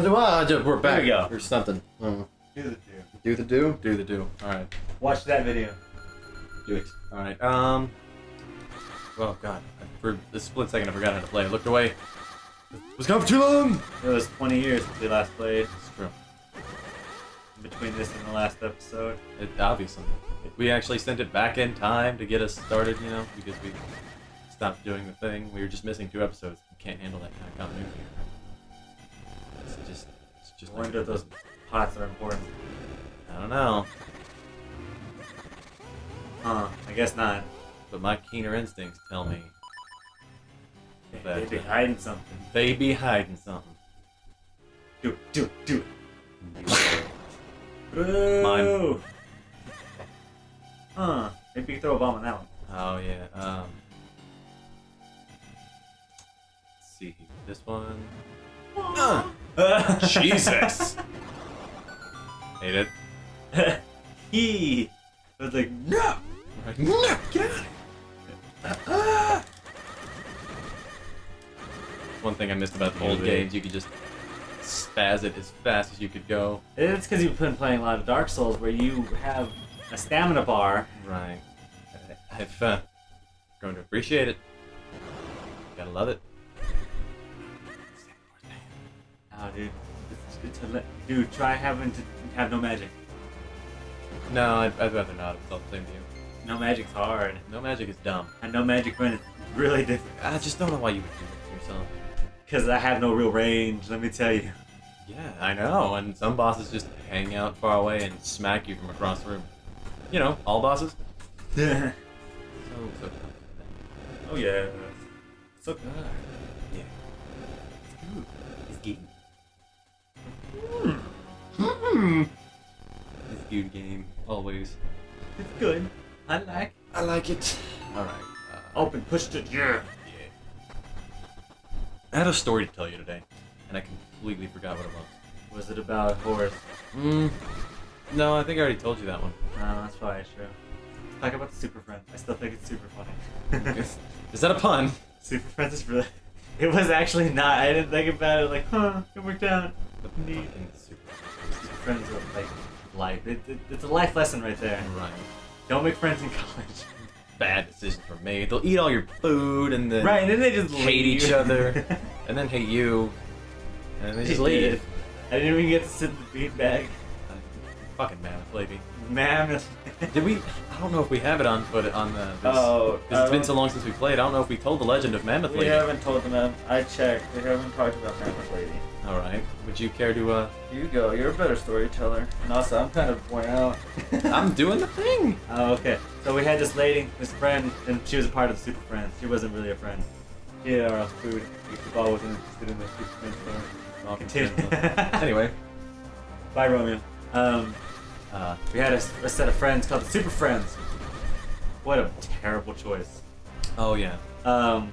We're back. There we go. Or something. Do the do. Do the do? Do the do. Alright. Watch that video. Do it. Alright. Oh, God. For a split second, I forgot how to play. I looked away. It was gone for too long! It was 20 years since we last played. It's true. Between this and the last episode. Obviously. We actually sent it back in time to get us started, you know, because we stopped doing the thing. We were just missing 2 episodes. We can't handle that kind of continuity. It's just I wonder if those pots are important. I don't know. Huh, I guess not. But my keener instincts tell me They'd be hiding something. they be hiding something. Do it. Mine. Boo! Huh, maybe you could throw a bomb on that one. Oh yeah. Let's see. This one. Jesus. Hate it. He was like, no! Like, no, get out of here. One thing I missed about the old games, you could just spaz it as fast as you could go. It's because you've been playing a lot of Dark Souls where you have a stamina bar. Right. I've grown to appreciate it. Gotta love it. Oh, dude. Dude, try having to have no magic. No, I'd rather not. It's all the same to you. No magic's hard. No magic is dumb. And no magic when it's really difficult. I just don't know why you would do it to yourself. Because I have no real range, let me tell you. Yeah, I know. And some bosses just hang out far away and smack you from across the room. You know, all bosses. Yeah. So Oh, yeah. So good. Yeah. It's good. It's good game. Always. It's good. I like it. Alright. Open, pushed it, yeah. I had a story to tell you today, and I completely forgot what it was. Was it about a horse? No, I think I already told you that one. No, that's probably true. Let's talk about the Super Friends. I still think it's super funny. Is that a pun? Super Friends is really... It was actually not. I didn't think about it like, it worked out. Neat. Super Friends are like life. It's a life lesson right there. Right. Don't make friends in college. Bad decisions were made. They'll eat all your food and then Right, and then they just hate leave. each other, and then hate you, and then they just leave. I didn't even get to sit in the beanbag. Fucking mammoth lady. Mammoth. Did we? I don't know if we have it on the. Oh, because it's been so long since we played. I don't know if we told the legend of Mammoth We Lady. haven't told them. I checked. We haven't talked about Mammoth Lady. All right. Would you care to? You go. You're a better storyteller. And also, I'm kind of worn out. I'm doing the thing. Oh, okay. So we had this lady, this friend, and she was a part of the Super Friends. She wasn't really a friend. She ate our food. Iqbal wasn't interested in the Super Friends story. I'll Continue. Anyway. Bye, Romeo. We had a set of friends called the Super Friends. What a terrible choice. Oh yeah. And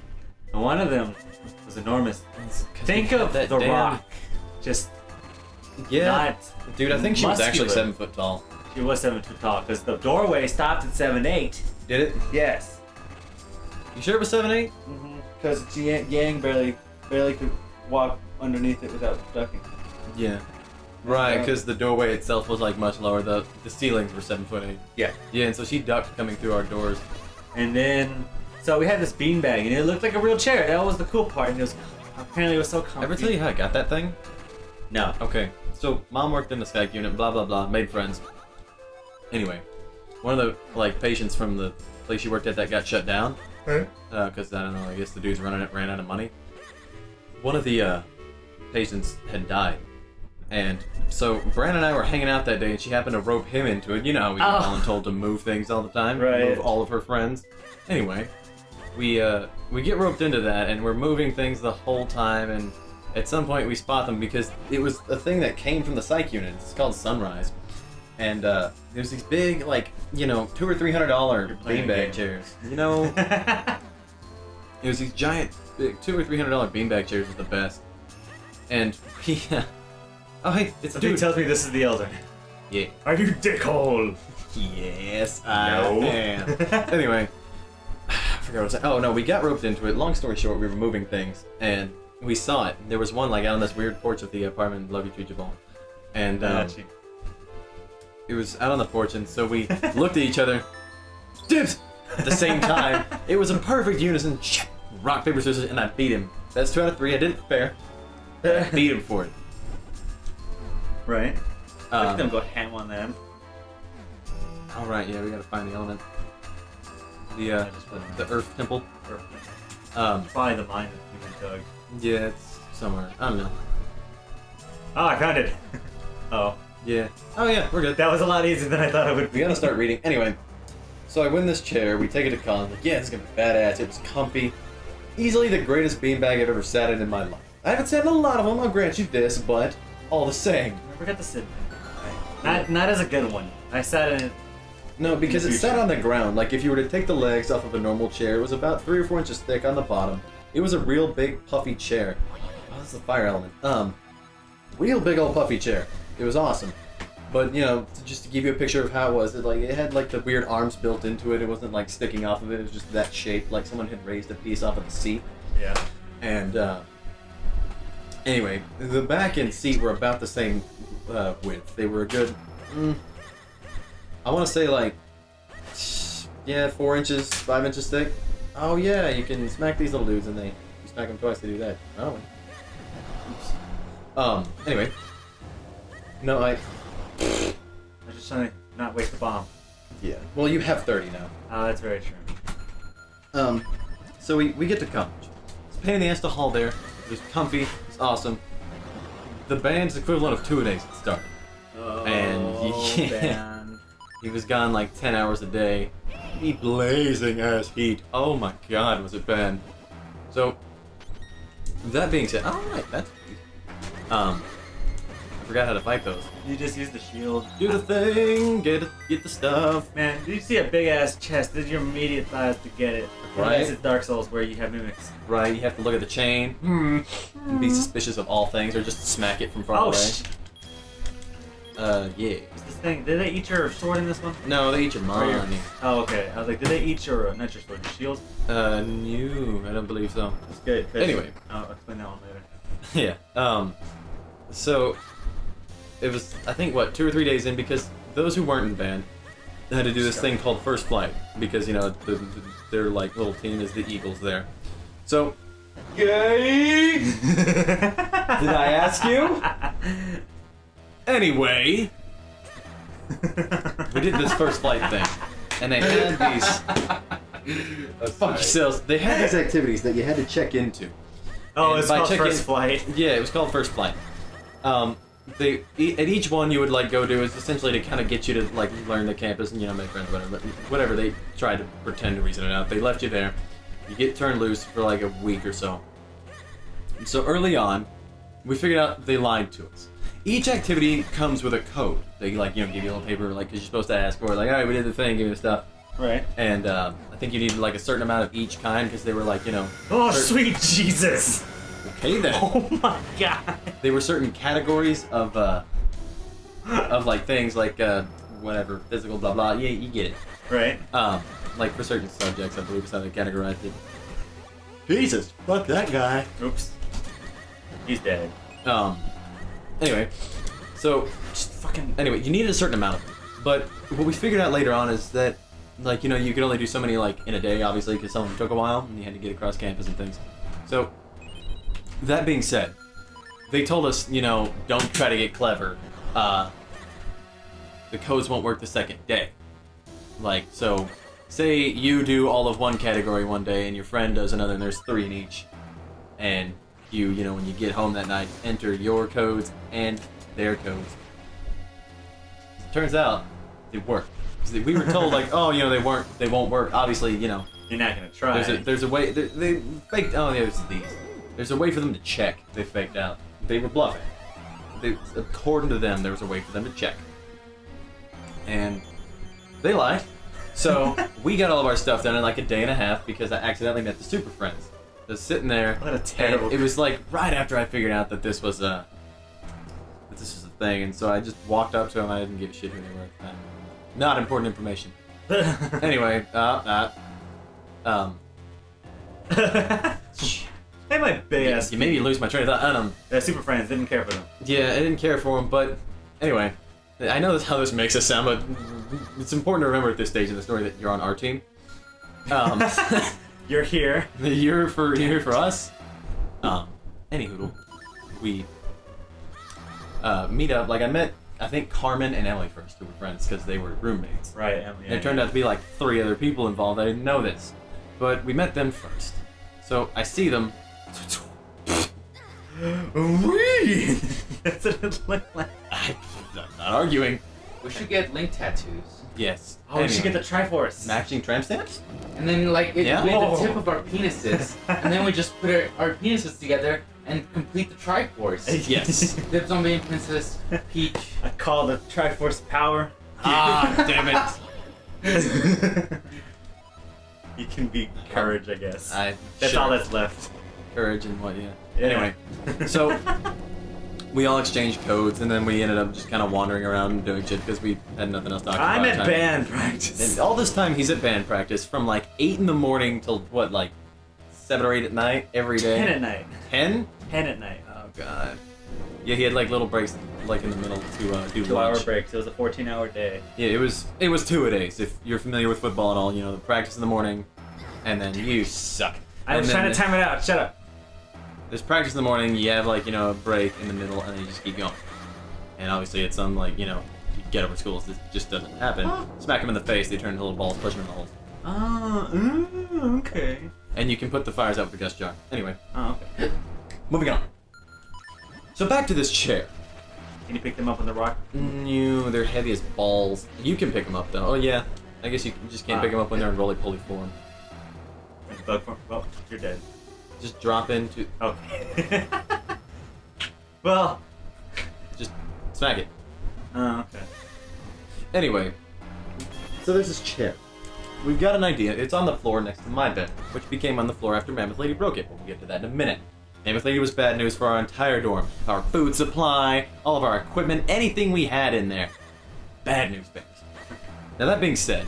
one of them was enormous. Think of that The damn- Rock. Just Yeah. not Dude, I think she was actually muscular. 7 foot tall. She was 7 foot tall because the doorway stopped at 7'8". Did it? Yes. You sure it was 7'8"? Because Yang barely could walk underneath it without ducking. Yeah. Right, Yeah. because the doorway itself was like much lower. The ceilings were 7'8". Yeah. Yeah, and so she ducked coming through our doors. And then, so we had this beanbag, and it looked like a real chair. That was the cool part. And it was apparently it was so comfy. Ever tell you how I got that thing? No. Okay, so mom worked in the Skype unit, blah blah blah, made friends. Anyway, one of the patients from the place she worked at that got shut down. Because I don't know, I guess the dudes ran out of money. One of the patients had died, and so Bran and I were hanging out that day, and she happened to rope him into it. You know how we get told to move things all the time, Right. Move all of her friends. Anyway, we get roped into that, and we're moving things the whole time, and at some point we spot them because it was a thing that came from the psych unit. It's called Sunrise. And there's these big, like, you know, $200 or $300 beanbag chairs. You know, it was these giant, big $200 or $300 beanbag chairs was the best. And we, oh hey, it's a Dude dude. tells me this is the Elder. Yeah. Are you dickhole? Yes, No. I am. Anyway, I forgot what I was saying. Oh no, we got roped into it. Long story short, we were moving things, and we saw it. There was one like out on this weird porch of the apartment. Love you, treat you ball. And it was out on the porch, and so we looked at each other, dibs, at the same time. It was a perfect unison. Rock, paper, scissors, and I beat him. That's 2 out of 3. I did it fair. I beat him for it. Right. Look at them go ham on them. All right, yeah, we gotta find the element. The Earth Temple. Probably the mind of human Doug. Yeah, it's somewhere. I don't know. Oh, I found it. Oh. Yeah. Oh yeah, we're good. That was a lot easier than I thought it would be. We gotta start reading. Anyway, so I win this chair. We take it to college. Like, yeah, it's gonna be badass. It was comfy. Easily the greatest beanbag I've ever sat in my life. I haven't sat in a lot of them. I'll grant you this, but all the same. I forgot to sit. Not as a good one. I sat in it. No, because it sat on the ground. Like if you were to take the legs off of a normal chair, it was about 3 or 4 inches thick on the bottom. It was a real big puffy chair. Oh, that's the fire element. Real big old puffy chair. It was awesome. But you know, just to give you a picture of how it was, it had like the weird arms built into it. It wasn't like sticking off of it. It was just that shape, like someone had raised a piece off of the seat. Yeah. And anyway, the back and seat were about the same width. They were a good, I want to say like, 4 inches, 5 inches thick. Oh yeah, you can smack these little dudes, and you smack them twice to do that. Oh. Oops. Anyway. No, I was just trying to not waste the bomb. Yeah. Well, you have 30 now. Oh, that's very true. So we get to college. It's a pain in the ass to haul there. It was comfy. It's awesome. The band's equivalent of 2 days at started. Oh, And man. he was gone like 10 hours a day. He blazing ass heat. Oh my god, was it bad. So, that being said, alright, that's sweet. I forgot how to fight those. You just use the shield. Do the thing, get the stuff. Man, did you see a big ass chest? Did your immediate thought to get it? Right. Unless it's Dark Souls where you have mimics. Right, you have to look at the chain. And be suspicious of all things, or just smack it from far away. Yeah. What's this thing? Did they eat your sword in this one? No, they eat your money. Oh, okay. I was like, did they eat your, not your sword, your shield? No, I don't believe so. That's good. Anyway. I'll explain that one later. Yeah. So, it was, I think, 2 or 3 days in, because those who weren't in band had to do this thing called First Flight, because, you know, their, like, little team is the Eagles there. So, gay! Did I ask you? Anyway, we did this First Flight thing, and they had these... Fuck yourselves. They had these activities that you had to check into. Oh, And it's by called checking- First Flight. Yeah, it was called First Flight. At each one you would like go to is essentially to kind of get you to like learn the campus and, you know, make friends, whatever they tried to pretend to reason it out. They left you there. You get turned loose for like a week or so. And so early on, we figured out they lied to us. Each activity comes with a code. They like, you know, give you a little paper like 'cause you're supposed to ask for it. Like, all right, we did the thing, give me the stuff. Right. And I think you needed like a certain amount of each kind because they were like, you know. Oh, sweet Jesus! Okay then. Oh my god. They were certain categories of like things like whatever, physical, blah blah. Yeah, you get it. Right. Like for certain subjects, I believe is how they categorized it. Jesus, fuck that guy. Oops. He's dead. Anyway, so just fucking. Anyway, you needed a certain amount of them. But what we figured out later on is that, like, you know, you could only do so many like in a day, obviously, because some of them took a while and you had to get across campus and things. So. That being said, they told us, you know, don't try to get clever. The codes won't work the second day. Like, so, say you do all of one category one day and your friend does another and there's 3 in each. And you know, when you get home that night, enter your codes and their codes. Turns out, they work. We were told, like, oh, you know, they won't work. Obviously, you know. You're not gonna try. There's a way, they faked, oh, yeah, there's these. There's a way for them to check. They faked out. They were bluffing. According to them, there was a way for them to check. And they lied. So we got all of our stuff done in like a day and a half because I accidentally met the Super Friends. Just sitting there. What a terrible. And it was like right after I figured out that this was a thing, and so I just walked up to them. I didn't give a shit who they were at the time. Not important information. Anyway, Hey, my big ass. You made me lose my train of thought. They're super friends. Didn't care for them. Yeah, I didn't care for him, but anyway, I know that's how this makes us sound, but it's important to remember at this stage of the story that you're on our team. You're here. You're here for us. Anywho, we meet up. Like I met, I think Carmen and Emily first, who were friends because they were roommates. Right, Emily. There turned out to be like 3 other people involved. I didn't know this, but we met them first. So I see them. That's what it looked like. I'm not arguing. We should get link tattoos. Yes. Oh, we should get the Triforce. matching tramp stamps. And then, like, Yeah? with Whoa. the tip of our penises. And then we just put our penises together and complete the Triforce. Yes. Dibs on being Princess Peach. I call the Triforce power. Ah, damn it. You can be courage, I guess. That's Sure. all that's left. Courage and what? Yeah. Yeah. Anyway, so we all exchanged codes, and then we ended up just kind of wandering around and doing shit because we had nothing else to talk about. I'm at time. band practice. And all this time, he's at band practice from like 8 in the morning till what, like 7 or 8 at night every day. 10 at night. 10? 10 at night. Oh god. Yeah, he had like little breaks like in the middle to do 2-hour lunch. breaks. It was a 14-hour day. Yeah, it was 2-a-days. If you're familiar with football at all, you know the practice in the morning, and then you suck. I was And trying then to time it out. Shut up. There's practice in the morning. You have like a break in the middle, and then you just keep going. And obviously, at some you get over schools, this just doesn't happen. Smack them in the face. They turn into little balls, push them in the holes. Oh, okay. And you can put the fires out with the gust jar. Anyway, Oh, okay. moving on. So back to this chair. Can you pick them up on the rock? No, they're heavy as balls. You can pick them up though. Oh yeah, I guess you just can't pick them up when they're in roly-poly form. Bug form? Well, you're dead. Just drop into, Okay. Well. just smack it. Oh, okay. Anyway, so there's this chair. We've got an idea. It's on the floor next to my bed, which became on the floor after Mammoth Lady broke it. We'll get to that in a minute. Mammoth Lady was bad news for our entire dorm. Our food supply, all of our equipment, anything we had in there. Bad news bears. Now that being said,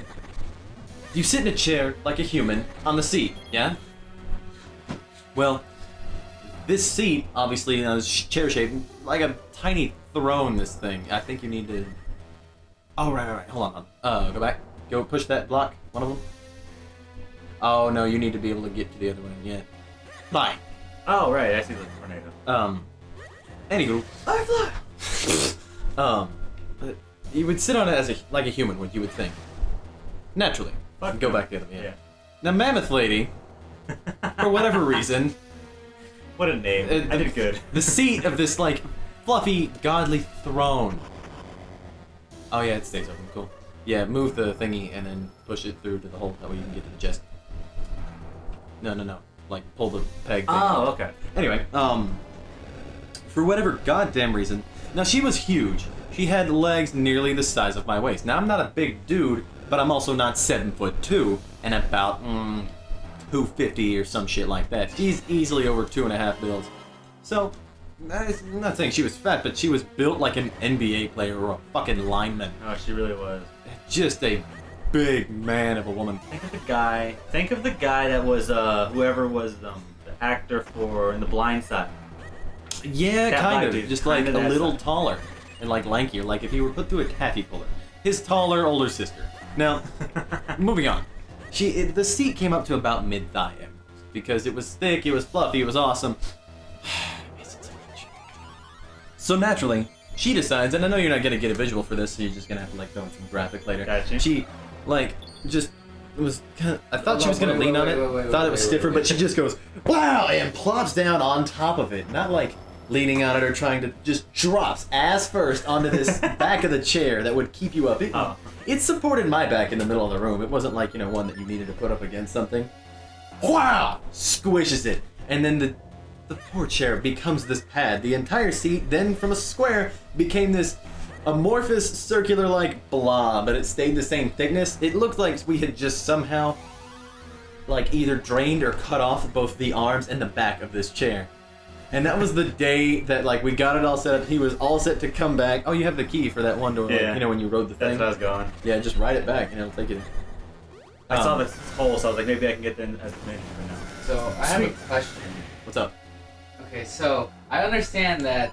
you sit in a chair like a human on the seat, yeah? Well, this seat, obviously, is chair-shaped, like a tiny throne, this thing. I think you need to... Oh, right. Hold on. Go back. Go push that block. One of them. Oh, no, you need to be able to get to the other one. Yeah. Bye. Oh, right. I see the tornado. Anywho. I fly! But you would sit on it like a human, what you would think. Naturally. Fuck Go no. back the other way. Yeah. Now, Mammoth Lady, for whatever reason... What a name. I did good. The seat of this, fluffy, godly throne. Oh, yeah, it stays open. Cool. Yeah, move the thingy and then push it through to the hole. That way you can get to the chest. No. Pull the peg thing. Oh, okay. Anyway, for whatever goddamn reason, now she was huge. She had legs nearly the size of my waist. Now I'm not a big dude, but I'm also not 7'2" and about 250 or some shit like that. She's easily over 2.5 bills. So, I'm not saying she was fat, but she was built like an NBA player or a fucking lineman. Oh, she really was. Just a big man of a woman. Think of the guy that was whoever was the actor for In the Blind Side. Yeah, That kind black of. dude, Just like kinda a that little size. taller and lankier, like if he were put through a taffy puller. His taller older sister. Now, moving on. The seat came up to about mid-thigh because it was thick, it was fluffy, it was awesome. I miss it so much. So naturally, she decides, and I know you're not gonna get a visual for this, so you're just gonna have to throw in some graphic later. Gotcha. She just was kind of. I thought she was gonna lean on it. Thought it was stiffer, but she just goes, "Wow!" and plops down on top of it. Not leaning on it or trying to, just drops ass first onto this back of the chair that would keep you up. It supported my back in the middle of the room. It wasn't one that you needed to put up against something. Wow! Squishes it, and then the poor chair becomes this pad. The entire seat, then from a square, became this amorphous, circular blob, but it stayed the same thickness. It looked like we had just somehow, either drained or cut off both the arms and the back of this chair. And that was the day that, we got it all set up. He was all set to come back. Oh, you have the key for that one door, Yeah. when you rode the thing. That's what I was going. Yeah, just ride it back and it'll take you. I saw this hole, so I was like, maybe I can get in as a minion for now. So I have a question. What's up? Okay, so I understand that.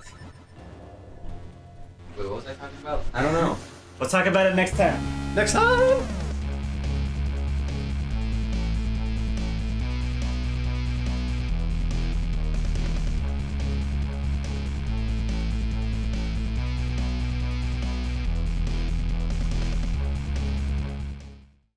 Wait, what was I talking about? I don't know. We'll talk about it next time. Next time!